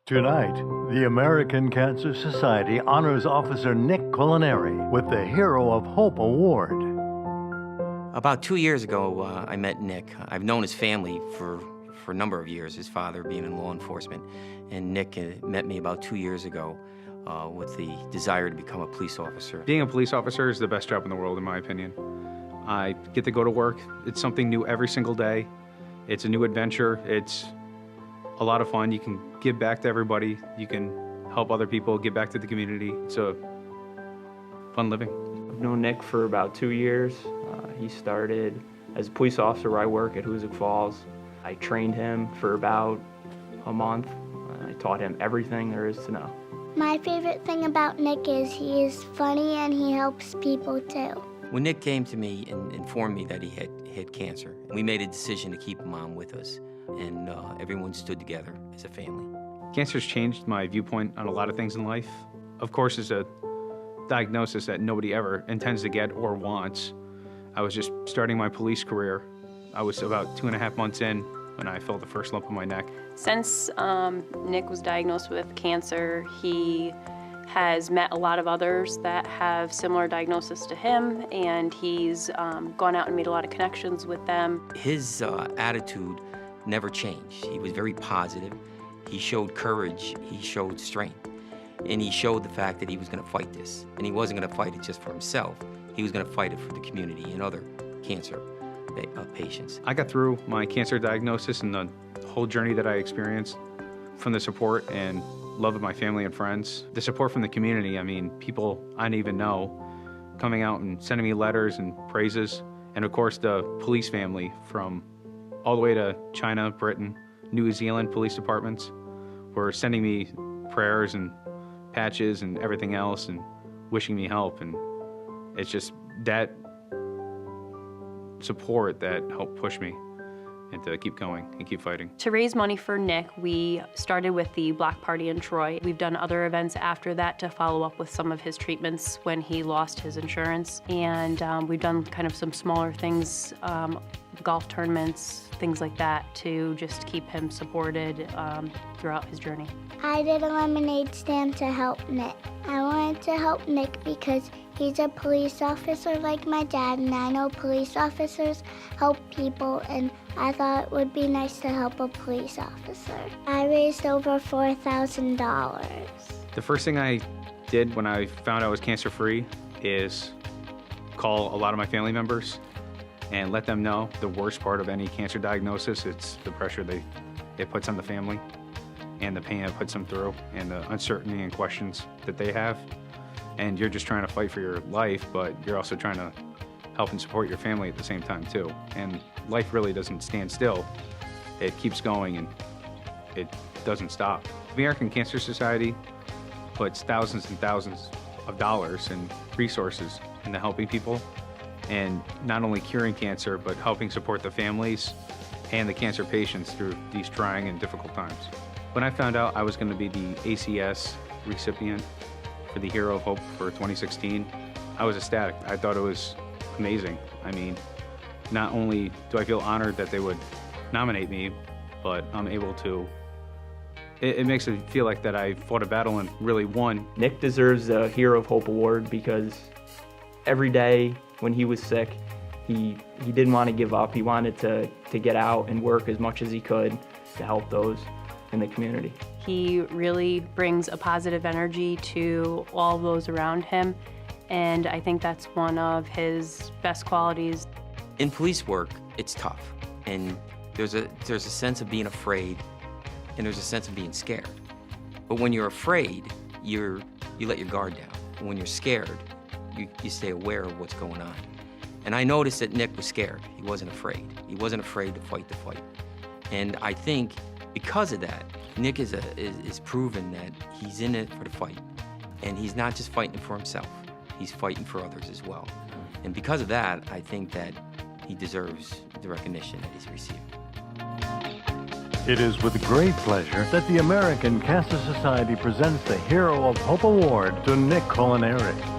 Tonight, the American Cancer Society honors Officer Nick Colaneri with the Hero of Hope Award. About 2 years ago, I met Nick. I've known his family for a number of years, his father being in law enforcement. And Nick met me about 2 years ago with the desire to become a police officer. Being a police officer is the best job in the world, in my opinion. I get to go to work. It's something new every single day. It's a new adventure. It's a lot of fun. You can give back to everybody. You can help other people, give back to the community. It's a fun living. I've known Nick for about 2 years. He started as a police officer where I work at Hoosick Falls. I trained him for about a month. I taught him everything there is to know. My favorite thing about Nick is he is funny and he helps people too. When Nick came to me and informed me that he had cancer, we made a decision to keep him on with us, and everyone stood together as a family. Cancer's changed my viewpoint on a lot of things in life. Of course, it's a diagnosis that nobody ever intends to get or wants. I was just starting my police career. I was about 2.5 months in when I felt the first lump in my neck. Since Nick was diagnosed with cancer, he has met a lot of others that have similar diagnosis to him, and he's gone out and made a lot of connections with them. His attitude never changed. He was very positive. He showed courage. He showed strength. And he showed the fact that he was going to fight this. And he wasn't going to fight it just for himself. He was going to fight it for the community and other cancer patients. I got through my cancer diagnosis and the whole journey that I experienced from the support and love of my family and friends. The support from the community, I mean, people I didn't even know coming out and sending me letters and praises. And of course, the police family from all the way to China, Britain, New Zealand police departments were sending me prayers and patches and everything else and wishing me help. And it's just that support that helped push me and to keep going and keep fighting. To raise money for Nick, we started with the Block Party in Troy. We've done other events after that to follow up with some of his treatments when he lost his insurance. And we've done kind of some smaller things, golf tournaments, things like that, to just keep him supported throughout his journey. I did a lemonade stand to help Nick. I wanted to help Nick because he's a police officer like my dad, and I know police officers help people, and I thought it would be nice to help a police officer. I raised over $4,000. The first thing I did when I found I was cancer-free is call a lot of my family members and let them know the worst part of any cancer diagnosis. It's the pressure it puts on the family and the pain it puts them through and the uncertainty and questions that they have. And you're just trying to fight for your life, but you're also trying to help and support your family at the same time too. And life really doesn't stand still. It keeps going and it doesn't stop. The American Cancer Society puts thousands and thousands of dollars and resources into helping people, and not only curing cancer, but helping support the families and the cancer patients through these trying and difficult times. When I found out I was going to be the ACS recipient for the Hero of Hope for 2016, I was ecstatic. I thought it was amazing. I mean, not only do I feel honored that they would nominate me, but I'm able to, it makes it feel like that I fought a battle and really won. Nick deserves the Hero of Hope Award because every day when he was sick, he didn't want to give up. He wanted to get out and work as much as he could to help those in the community. He really brings a positive energy to all those around him, and I think that's one of his best qualities. In police work, it's tough, and there's a sense of being afraid, and there's a sense of being scared. But when you're afraid, you let your guard down. When you're scared, you stay aware of what's going on. And I noticed that Nick was scared. He wasn't afraid. He wasn't afraid to fight the fight. And I think because of that, Nick is proven that he's in it for the fight. And he's not just fighting for himself. He's fighting for others as well. And because of that, I think that he deserves the recognition that he's received. It is with great pleasure that the American Cancer Society presents the Hero of Hope Award to Nick Colaneri.